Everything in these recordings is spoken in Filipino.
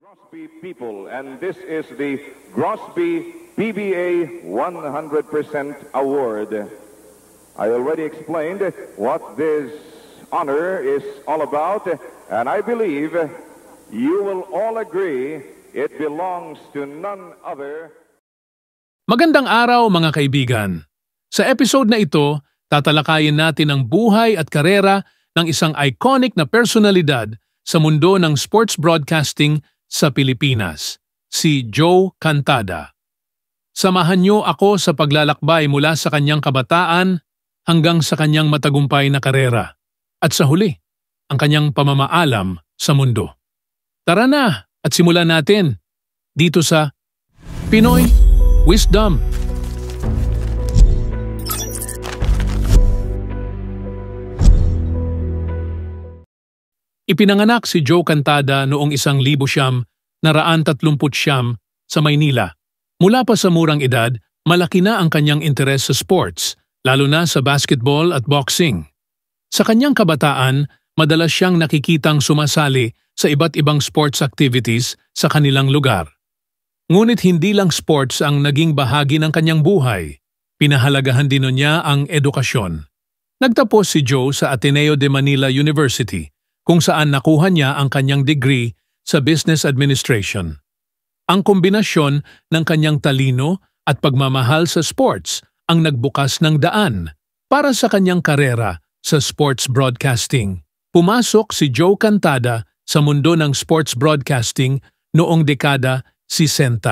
Grosby people, and this is the Grosby PBA 100% Award. I already explained what this honor is all about, and I believe you will all agree it belongs to none other. Magandang araw mga kaibigan. Sa episode na ito, tatalakayin natin ang buhay at karera ng isang iconic na personalidad sa mundo ng sports broadcasting sa Pilipinas, si Joe Cantada. Samahan niyo ako sa paglalakbay mula sa kanyang kabataan hanggang sa kanyang matagumpay na karera at sa huli, ang kanyang pamamaalam sa mundo. Tara na at simulan natin dito sa Pinoy Wisdom. Ipinanganak si Joe Cantada noong 1939 sa Maynila. Mula pa sa murang edad, malaki na ang kanyang interes sa sports, lalo na sa basketball at boxing. Sa kanyang kabataan, madalas siyang nakikitang sumasali sa iba't ibang sports activities sa kanilang lugar. Ngunit hindi lang sports ang naging bahagi ng kanyang buhay. Pinahalagahan din niya ang edukasyon. Nagtapos si Joe sa Ateneo de Manila University, kung saan nakuha niya ang kanyang degree sa Business Administration. Ang kombinasyon ng kanyang talino at pagmamahal sa sports ang nagbukas ng daan para sa kanyang karera sa sports broadcasting. Pumasok si Joe Cantada sa mundo ng sports broadcasting noong dekada 60.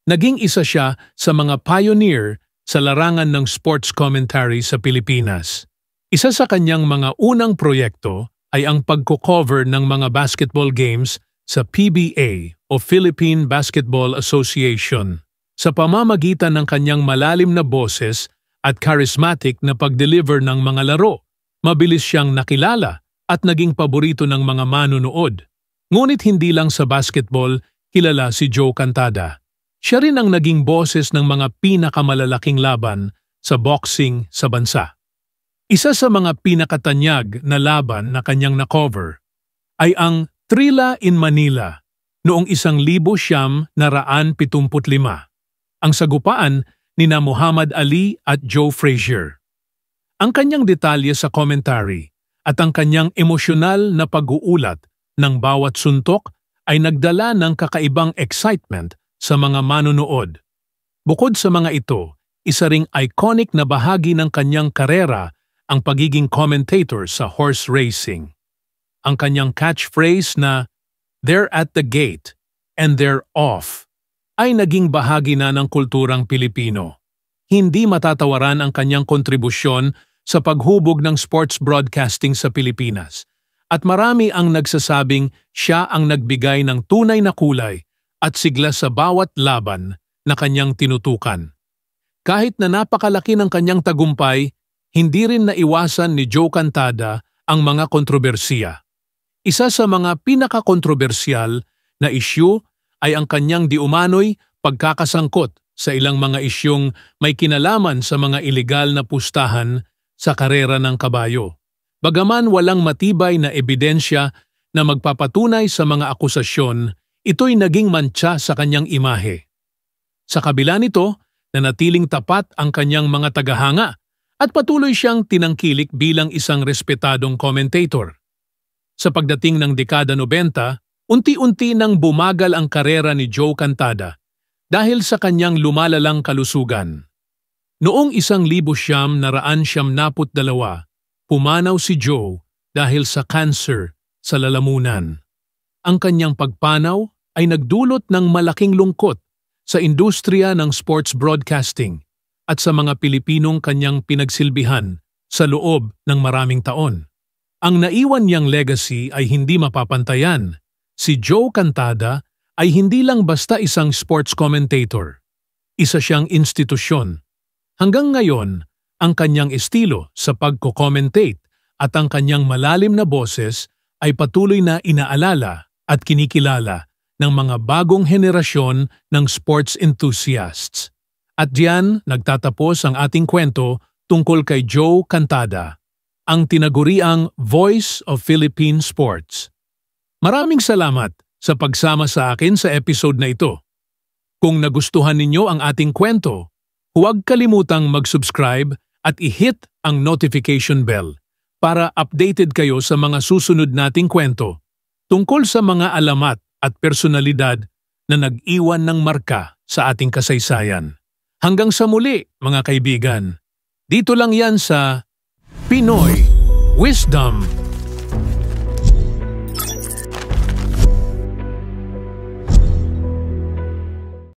Naging isa siya sa mga pioneer sa larangan ng sports commentary sa Pilipinas. Isa sa kanyang mga unang proyekto ay ang pagko-cover ng mga basketball games sa PBA o Philippine Basketball Association. Sa pamamagitan ng kanyang malalim na boses at charismatic na pag-deliver ng mga laro, mabilis siyang nakilala at naging paborito ng mga manonood. Ngunit hindi lang sa basketball kilala si Joe Cantada. Siya rin ang naging boses ng mga pinakamalalaking laban sa boxing sa bansa. Isa sa mga pinakatanyag na laban na kanyang na-cover ay ang Trilla in Manila noong 1975. Ang sagupaan nina Muhammad Ali at Joe Frazier. Ang kanyang detalye sa commentary at ang kanyang emosyonal na pag-uulat ng bawat suntok ay nagdala ng kakaibang excitement sa mga manonood. Bukod sa mga ito, isa ring iconic na bahagi ng kanyang karera ang pagiging commentator sa horse racing. Ang kanyang catchphrase na "They're at the gate and they're off" ay naging bahagi na ng kulturang Pilipino. Hindi matatawaran ang kanyang kontribusyon sa paghubog ng sports broadcasting sa Pilipinas, at marami ang nagsasabing siya ang nagbigay ng tunay na kulay at sigla sa bawat laban na kanyang tinutukan. Kahit na napakalaki ng kanyang tagumpay, hindi rin naiwasan ni Joe Cantada ang mga kontrobersiya. Isa sa mga pinakakontrobersyal na isyu ay ang kanyang diumano'y pagkakasangkot sa ilang mga isyung may kinalaman sa mga ilegal na pustahan sa karera ng kabayo. Bagaman walang matibay na ebidensya na magpapatunay sa mga akusasyon, ito'y naging mantsa sa kanyang imahe. Sa kabila nito, nanatiling tapat ang kanyang mga tagahanga at patuloy siyang tinangkilik bilang isang respetadong commentator. Sa pagdating ng dekada 90, unti-unti nang bumagal ang karera ni Joe Cantada dahil sa kanyang lumalalang kalusugan. Noong 1972, pumanaw si Joe dahil sa cancer sa lalamunan. Ang kanyang pagpanaw ay nagdulot ng malaking lungkot sa industriya ng sports broadcasting at sa mga Pilipinong kanyang pinagsilbihan sa loob ng maraming taon. Ang naiwan niyang legacy ay hindi mapapantayan. Si Joe Cantada ay hindi lang basta isang sports commentator. Isa siyang institusyon. Hanggang ngayon, ang kanyang estilo sa pagko-commentate at ang kanyang malalim na boses ay patuloy na inaalala at kinikilala ng mga bagong henerasyon ng sports enthusiasts. At diyan nagtatapos ang ating kwento tungkol kay Joe Cantada, ang tinaguriang Voice of Philippine Sports. Maraming salamat sa pagsama sa akin sa episode na ito. Kung nagustuhan ninyo ang ating kwento, huwag kalimutang mag-subscribe at i-hit ang notification bell para updated kayo sa mga susunod nating kwento tungkol sa mga alamat at personalidad na nag-iwan ng marka sa ating kasaysayan. Hanggang sa muli, mga kaibigan. Dito lang yan sa Pinoy Wisdom